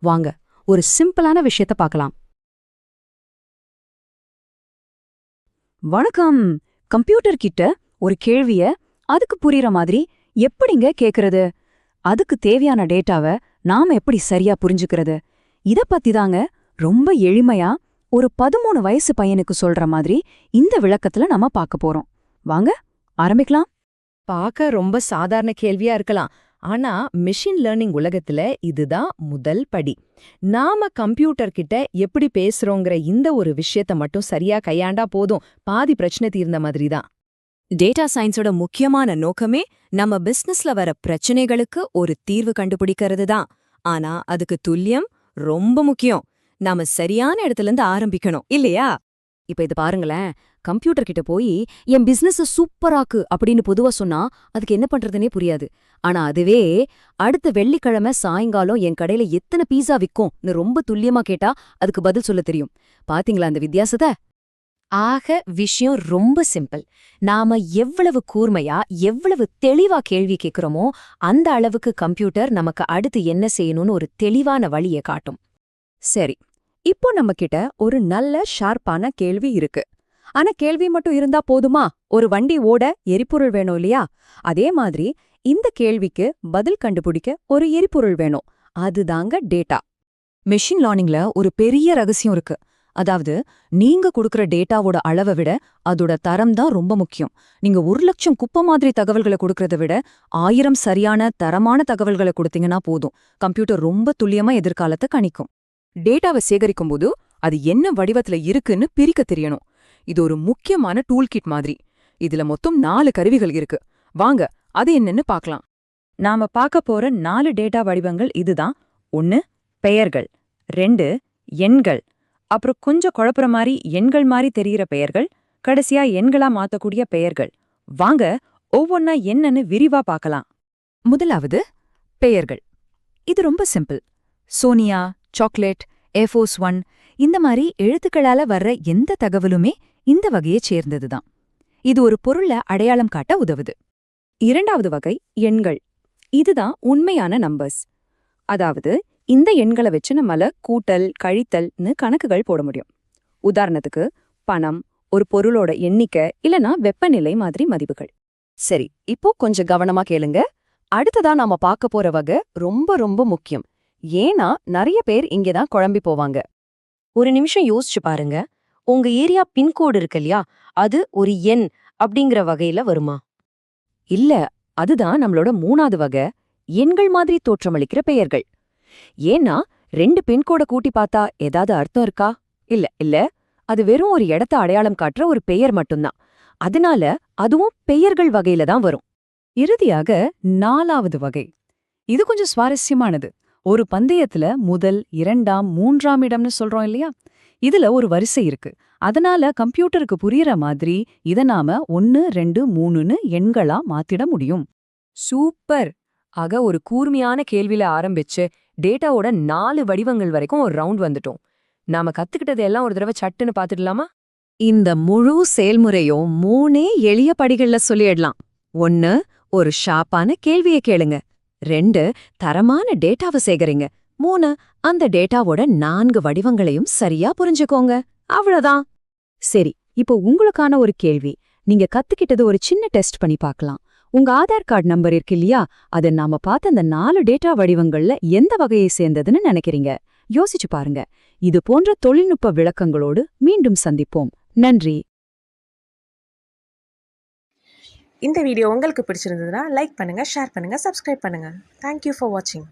வாங்க ஒரு சிம்பிளான விஷயத்த பார்க்கலாம். வணக்கம். கம்ப்யூட்டர் கிட்ட ஒரு கேள்விய அதுக்கு புரியுற மாதிரி எப்படிங்க கேக்குறது? அதுக்கு தேவையான டேட்டாவை நாம எப்படி சரியா புரிஞ்சுக்கிறது? இத பத்தி தாங்க ரொம்ப எளிமையா ஒரு 13 வயசு பையனுக்கு சொல்ற மாதிரி இந்த விளக்கத்துல நம்ம பார்க்க போறோம். வாங்க ஆரம்பிக்கலாம். பார்க்க ரொம்ப சாதாரண கேள்வியா இருக்கலாம். ஆனா மெஷின் லேர்னிங் உலகத்துல இதுதான் முதல் படி. நாம கம்ப்யூட்டர் கிட்ட எப்படி பேசுறோங்கிற இந்த ஒரு விஷயத்த மட்டும் சரியா கையாண்டா போதும், பாதி பிரச்சனை தீர்ந்த மாதிரி தான். டேட்டா சயின்ஸோட முக்கியமான நோக்கமே நம்ம பிசினஸ்ல வர பிரச்சனைகளுக்கு ஒரு தீர்வு கண்டுபிடிக்கிறது தான். ஆனா அதுக்கு துல்லியம் ரொம்ப முக்கியம். நாம சரியான இடத்துல இருந்து ஆரம்பிக்கணும் இல்லையா? இப்ப இது பாருங்களேன், கம்ப்யூட்டர் கிட்ட போய் என் பிசினஸ் சூப்பராக்கு அப்படின்னு பொதுவா சொன்னா அதுக்கு என்ன பண்றதுனே புரியாது. ஆனா அதுவே அடுத்த வெள்ளிக்கிழமை சாயங்காலம் என் கடையில எத்தனை பீஸா விக்கும்னு ரொம்ப துல்லியமா கேட்டா அதுக்கு பதில் சொல்ல தெரியும். பாத்தீங்களா அந்த வித்தியாசத்தை? ஆக விஷயம் ரொம்ப சிம்பிள். நாம எவ்வளவு கூர்மையா எவ்வளவு தெளிவா கேள்வி கேட்கிறோமோ அந்த அளவுக்கு கம்ப்யூட்டர் நமக்கு அடுத்து என்ன செய்யணும்னு ஒரு தெளிவான வழியை காட்டும். சரி, இப்போ நம்ம கிட்ட ஒரு நல்ல ஷார்ப்பான கேள்வி இருக்கு. ஆனா கேள்வி மட்டும் இருந்தா போதுமா? ஒரு வண்டி ஓட எரிபொருள் வேணும் இல்லையா? அதே மாதிரி இந்த கேள்விக்கு பதில் கண்டுபிடிக்க ஒரு எரிபொருள் வேணும். அதுதாங்க டேட்டா. மெஷின் லேர்னிங்ல ஒரு பெரிய ரகசியம் இருக்கு. அதாவது நீங்க கொடுக்கற டேட்டாவோட அளவை விட அதோட தரம் தான் ரொம்ப முக்கியம். நீங்க 1,00,000 குப்பை மாதிரி தகவல்களை கொடுக்கறத விட 1000 சரியான தரமான தகவல்களை கொடுத்தீங்கன்னா போதும், கம்ப்யூட்டர் ரொம்ப துல்லியமா எதிர்காலத்தை கணிக்கும். டேட்டாவை சேகரிக்கும் போது அது என்ன வடிவத்துல இருக்குன்னு பிரிக்க தெரியணும். இது ஒரு முக்கியமான டூல் கிட் மாதிரி. இதுல மொத்தம் 4 கருவிகள் இருக்கு. வாங்க அது என்னன்னு பார்க்கலாம். நாம பார்க்க போற 4 டேட்டா வடிவங்கள் இதுதான். 1 பெயர்கள், 2 எண்கள், அப்புறம் கொஞ்சம் குழப்புற மாதிரி எண்கள் மாதிரி தெரிகிற பெயர்கள், கடைசியா எண்களா மாத்தக்கூடிய பெயர்கள். வாங்க ஒவ்வொன்னா என்னன்னு விரிவா பார்க்கலாம். முதலாவது பெயர்கள். இது ரொம்ப சிம்பிள். சோனியா, சாக்லேட், ஏர்ஃபோர்ஸ் 1 இந்த மாதிரி எழுத்துக்களால வர்ற எந்த தகவலுமே இந்த வகையைச் சேர்ந்ததுதான். இது ஒரு பொருளை அடையாளம் காட்ட உதவுது. இரண்டாவது வகை எண்கள். இதுதான் உண்மையான நம்பர்ஸ். அதாவது இந்த எண்களை வச்சு நம்மால கூட்டல் கழித்தல்னு கணக்குகள் போட முடியும். உதாரணத்துக்கு பணம், ஒரு பொருளோட எண்ணிக்கை இல்லனா வெப்பநிலை மாதிரி மதிப்புகள். சரி, இப்போ கொஞ்சம் கவனமா கேளுங்க. அடுத்ததா நாம பார்க்க போற வகை ரொம்ப ரொம்ப முக்கியம். ஏன்னா நிறைய பேர் இங்கதான் குழம்பி போவாங்க. ஒரு நிமிஷம் யோசிச்சு பாருங்க. உங்க ஏரியா பின்கோடு இருக்கு இல்லையா, அது ஒரு எண் அப்படிங்கிற வகையில வருமா? இல்ல, அதுதான் நம்மளோட 3வது வகை, எண்கள் மாதிரி தோற்றமளிக்கிற பெயர்கள். ஏன்னா 2 பின்கோட கூட்டி பார்த்தா ஏதாவது அர்த்தம் இருக்கா? இல்ல இல்ல, அது வெறும் ஒரு இடத்த அடையாளம் காட்டுற ஒரு பெயர் மட்டும்தான். அதனால அதுவும் பெயர்கள் வகையில தான் வரும். இறுதியாக 4வது வகை. இது கொஞ்சம் சுவாரஸ்யமானது. ஒரு பந்தயத்துல முதல், 2ஆம், 3ஆம் இடம்னு சொல்றோம் இல்லையா? இதுல ஒரு வரிசை இருக்கு. அதனால கம்ப்யூட்டருக்கு புரியற மாதிரி இத நாம 1, 2, 3ன்னு எண்களா மாத்திட முடியும். சூப்பர்! ஆக ஒரு கூர்மையான கேள்வியில ஆரம்பிச்சு டேட்டாவோட 4 வடிவங்கள் வரைக்கும் ஒரு ரவுண்ட் வந்துட்டோம். நாம கத்துக்கிட்டது எல்லாம் ஒரு தடவை சட்டுன்னு பாத்துடலாமா? இந்த முழு செயல்முறையும் 3 எளிய படிகள்ல சொல்லிடலாம். 1 ஒரு ஷார்ப்பான கேள்வியை கேளுங்க. 2 தரமான டேட்டாவை சேகரிங்க. 3 அந்த டேட்டாவோட 4 வடிவங்களையும் சரியா புரிஞ்சுக்கோங்க. அவ்வளவுதான். சரி, இப்போ உங்களுக்கான ஒரு கேள்வி. நீங்க கத்துக்கிட்டது ஒரு சின்ன டெஸ்ட் பண்ணி பார்க்கலாம். உங்க ஆதார் கார்டு நம்பர் இருக்கு இல்லையா, அதை நாம பார்த்த அந்த 4 டேட்டா வடிவங்கள்ல எந்த வகையை சேர்ந்ததுன்னு நினைக்கிறீங்க? யோசிச்சு பாருங்க. இது போன்ற தொழில்நுட்ப விளக்கங்களோடு மீண்டும் சந்திப்போம். நன்றி. இந்த வீடியோ உங்களுக்கு பிடிச்சிருந்ததுன்னா லைக் பண்ணுங்க, ஷேர் பண்ணுங்க, சப்ஸ்கிரைப் பண்ணுங்க. தேங்க்யூ ஃபார் வாட்சிங்.